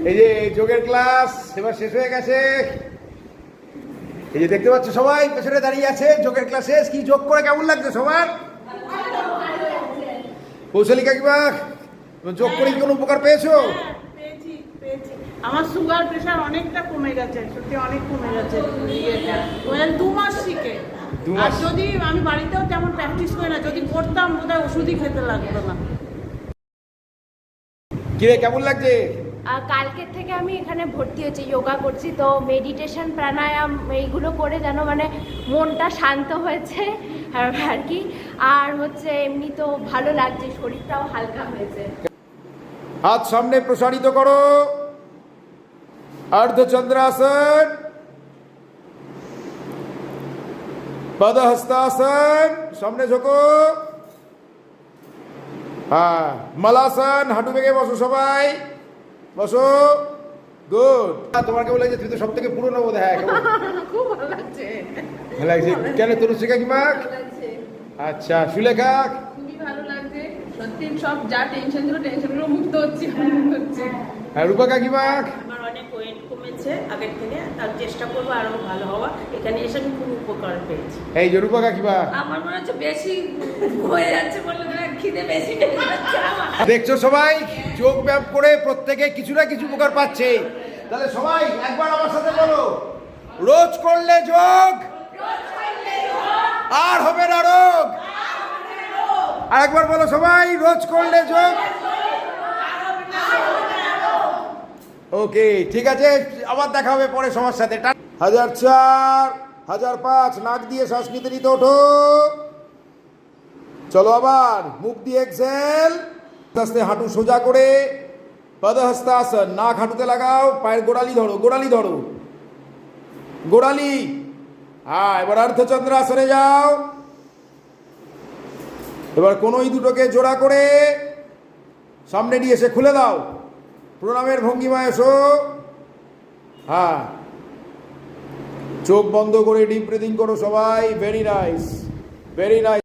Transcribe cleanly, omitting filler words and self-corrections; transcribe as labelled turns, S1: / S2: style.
S1: এই যে যোগের ক্লাস এবার শেষ হয়ে গেছে। এই যে দেখতে পাচ্ছ সবাই পেছনে দাঁড়িয়ে আছে, যোগের ক্লাস শেষ। কি যোগ করে কেমন লাগছে সবার? কৌশলী কাকিমা, যোগ করে কি কোনো উপকার পেয়েছো?
S2: পেয়েছি। আমার সুগার প্রেশার অনেকটা কমে গেছে, সত্যি অনেক কমে গেছে। 2 মাস শিখে। আর যদি আমি বাড়িতেও তেমন প্র্যাকটিস করি না, যদি করতাম বোধহয় ওষুধই খেতে লাগতো না।
S1: কিরে কেমন লাগছে?
S3: কালকের থেকে আমি এখানে ভর্তি হয়েছি, যোগা করছি, তো মেডিটেশন প্রাণায়াম এইগুলো করে যেন মানে মনটা শান্ত হয়েছে আর কি। আর হচ্ছে এমনি তো ভালো লাগছে, শরীরটাও হালকা হয়েছে।
S1: হাত সামনে প্রসারিত করো, अर्धचंद्रासन, पदहस्तासन, सामने झोंको। हाँ, मलासन, हाटू बेगे बसो सबाई, बसो। गुड। তোমার কেমন লাগছে? তুমি তো সব থেকে পুরনো বোধ হয়।
S2: খুব ভালো লাগছে।
S1: ভালো লাগছে কেন? তরুশ্রী কাকিমা? আচ্ছা, সুলেখা?
S2: খুবই ভালো লাগছে সত্যি, সব যা টেনশন ছিল টেনশনগুলো মুক্ত হচ্ছে।
S1: হ্যাঁ, রূপা কাকিমা?
S4: আমার অনেক ওয়েট কমেছে আগের থেকে, তার চেষ্টা করবো আরো ভালো হওয়া। এখানে এসে আমি খুব উপকার পেয়েছি।
S1: এই যে রূপা কাকিমা,
S4: আমার মনে হচ্ছে বেশি হয়ে যাচ্ছে বলে খিদে বেশি পেয়ে যাচ্ছে আমার।
S1: দেখছো সবাই যোগ ব্যায়াম করে প্রত্যেকে কিছু না কিছু উপকার পাচ্ছে। তাহলে সবাই একবার আমার সাথে বলো, রোজ করলে যোগ আর হবে না রোগ। আর একবার বলো সবাই, রোজ করলে যোগ। ওকে, ঠিক আছে, আবার দেখা হবে পরে সবার সাথে। 1004, 1005, নাক দিয়ে শ্বাস নিতে নিতে ওঠো। চলো আবার মুখ দিয়ে এক্সেল। আস্তে আস্তে হাঁটু সোজা করে পদহস্তাসন, নাক হাঁটুতে লাগাও, পায়ের গোড়ালি ধরো, গোড়ালি ধরো, গোড়ালি। হ্যাঁ, এবার অর্ধচন্দ্রাসনে যাও। এবার কোনোই দুটোকে জোড়া করে সামনে নিয়ে এসে খুলে দাও, প্রণামের ভঙ্গিমা এসো। হ্যাঁ, চোখ বন্ধ করে ডিপ ব্রিদিং করো সবাই। Very nice, very nice.